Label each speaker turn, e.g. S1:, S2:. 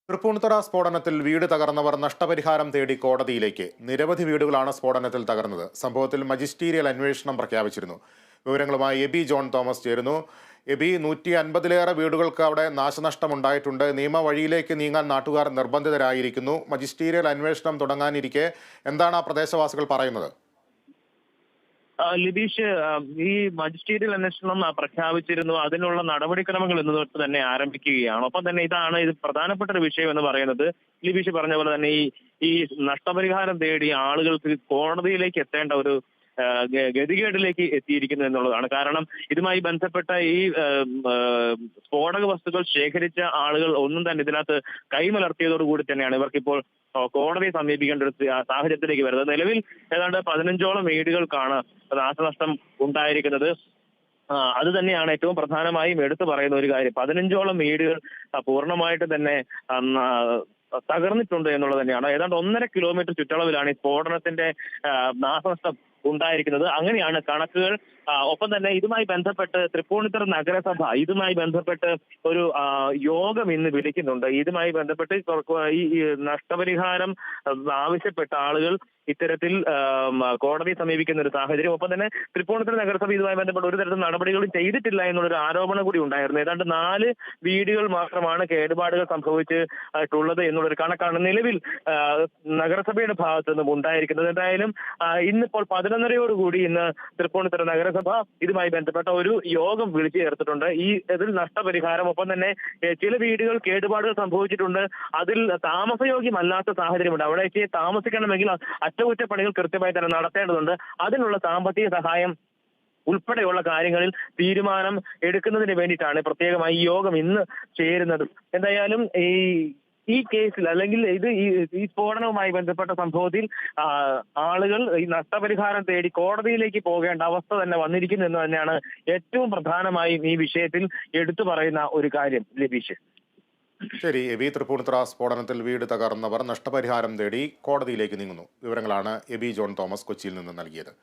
S1: തൃപ്പൂണിത്തുറ സ്ഫോടനത്തിൽ വീട് തകർന്നവർ നഷ്ടപരിഹാരം തേടി കോടതിയിലേക്ക്. നിരവധി വീടുകളാണ് സ്ഫോടനത്തിൽ തകർന്നത്. സംഭവത്തിൽ മജിസ്റ്റീരിയൽ അന്വേഷണം പ്രഖ്യാപിച്ചിരുന്നു. വിവരങ്ങളുമായി എബി ജോൺ തോമസ് ചേരുന്നു. എബി, 150-ലേറെ വീടുകൾക്ക് അവിടെ നാശനഷ്ടമുണ്ടായിട്ടുണ്ട്. നിയമവഴിയിലേക്ക് നീങ്ങാൻ നാട്ടുകാർ നിർബന്ധിതരായിരിക്കുന്നു. മജിസ്റ്റീരിയൽ അന്വേഷണം തുടങ്ങാനിരിക്കെ എന്താണ് ആ പ്രദേശവാസികൾ പറയുന്നത്?
S2: ലിബീഷ്, ഈ മജിസ്റ്റീരിയൽ അന്വേഷണം പ്രഖ്യാപിച്ചിരുന്നു. അതിനുള്ള നടപടിക്രമങ്ങൾ ഇന്ന് തൊട്ട് തന്നെ ആരംഭിക്കുകയാണ്. ഒപ്പം തന്നെ ഇത് പ്രധാനപ്പെട്ട ഒരു വിഷയം എന്ന് പറയുന്നത്, ലിബീഷ് പറഞ്ഞ പോലെ തന്നെ ഈ നഷ്ടപരിഹാരം തേടി ആളുകൾക്ക് കോടതിയിലേക്ക് എത്തേണ്ട ഒരു ഗതികേടിലേക്ക് എത്തിയിരിക്കുന്നു എന്നുള്ളതാണ്. കാരണം ഇതുമായി ബന്ധപ്പെട്ട ഈ സ്ഫോടക വസ്തുക്കൾ ശേഖരിച്ച ആളുകൾ ഒന്നും തന്നെ ഇതിനകത്ത് കൈമലർത്തിയതോടുകൂടി തന്നെയാണ് ഇവർക്കിപ്പോൾ കോടതിയെ സമീപിക്കേണ്ട ഒരു സാഹചര്യത്തിലേക്ക് വരുന്നത്. നിലവിൽ ഏതാണ്ട് 15ഓളം വീടുകൾക്കാണ് നാശനഷ്ടം ഉണ്ടായിരിക്കുന്നത്. അത് തന്നെയാണ് ഏറ്റവും പ്രധാനമായും എടുത്തു പറയുന്ന ഒരു കാര്യം. 15ഓളം വീടുകൾ പൂർണ്ണമായിട്ട് തന്നെ തകർന്നിട്ടുണ്ട് എന്നുള്ളത് തന്നെയാണ്. ഏതാണ്ട് 1.5 കിലോമീറ്റർ ചുറ്റളവിലാണ് ഈ സ്ഫോടനത്തിന്റെ നാശനഷ്ടം ഉണ്ടായിരിക്കുന്നത്. അങ്ങനെയാണ് കണക്കുകൾ. ഒപ്പം തന്നെ ഇതുമായി ബന്ധപ്പെട്ട് തൃപ്പൂണിത്തുറ നഗരസഭ ഇതുമായി ബന്ധപ്പെട്ട് ഒരു യോഗം ഇന്ന് വിളിക്കുന്നുണ്ട്. ഇതുമായി ബന്ധപ്പെട്ട് ഈ നഷ്ടപരിഹാരം ആവശ്യപ്പെട്ട ആളുകൾ ഇത്തരത്തിൽ കോടതിയെ സമീപിക്കുന്ന ഒരു സാഹചര്യം. ഒപ്പം തന്നെ തൃപ്പൂണിത്തുറ നഗരസഭ ഇതുമായി ബന്ധപ്പെട്ട് ഒരു തരത്തിൽ നടപടികളും ചെയ്തിട്ടില്ല എന്നുള്ളൊരു ആരോപണം കൂടി ഉണ്ടായിരുന്നു. ഏതാണ്ട് 4 വീടുകൾ മാത്രമാണ് കേടുപാടുകൾ സംഭവിച്ചിട്ടുള്ളത് എന്നുള്ളൊരു കണക്കാണ് നിലവിൽ നഗരസഭയുടെ ഭാഗത്തു നിന്നും ഉണ്ടായിരിക്കുന്നത്. എന്തായാലും ഇന്നിപ്പോൾ 11:30യോടുകൂടി ഇന്ന് തൃപ്പൂണിത്തുറ നഗരസഭ ഇതുമായി ബന്ധപ്പെട്ട ഒരു യോഗം വിളിച്ചു ചേർത്തിട്ടുണ്ട്. ഇതിൽ നഷ്ടപരിഹാരം, ഒപ്പം തന്നെ ചില വീടുകൾ കേടുപാടുകൾ സംഭവിച്ചിട്ടുണ്ട്. അതിൽ താമസയോഗ്യമല്ലാത്ത സാഹചര്യമുണ്ട്. അവിടേക്ക് താമസിക്കണമെങ്കിൽ അറ്റകുറ്റപ്പണികൾ കൃത്യമായി തന്നെ നടത്തേണ്ടതുണ്ട്. അതിനുള്ള സാമ്പത്തിക സഹായം ഉൾപ്പെടെയുള്ള കാര്യങ്ങളിൽ തീരുമാനം എടുക്കുന്നതിന് വേണ്ടിയിട്ടാണ് പ്രത്യേകമായി ഈ യോഗം ഇന്ന് ചേരുന്നത്. എന്തായാലും ഈ കേസിൽ, അല്ലെങ്കിൽ ഈ സ്ഫോടനവുമായി ബന്ധപ്പെട്ട സംഭവത്തിൽ ആളുകൾ ഈ നഷ്ടപരിഹാരം തേടി കോടതിയിലേക്ക് പോകേണ്ട അവസ്ഥ തന്നെ വന്നിരിക്കുന്നു എന്ന് തന്നെയാണ് ഏറ്റവും പ്രധാനമായും ഈ വിഷയത്തിൽ എടുത്തു പറയുന്ന ഒരു കാര്യം. ലബീഷ്,
S1: ശരി എബി, തൃപ്പൂണിത്തുറ സ്ഫോടനത്തിൽ വീട് തകർന്നവർ നഷ്ടപരിഹാരം തേടി കോടതിയിലേക്ക് നീങ്ങുന്നു. വിവരങ്ങളാണ് എബി ജോൺ തോമസ് കൊച്ചിയിൽ നിന്ന് നൽകിയത്.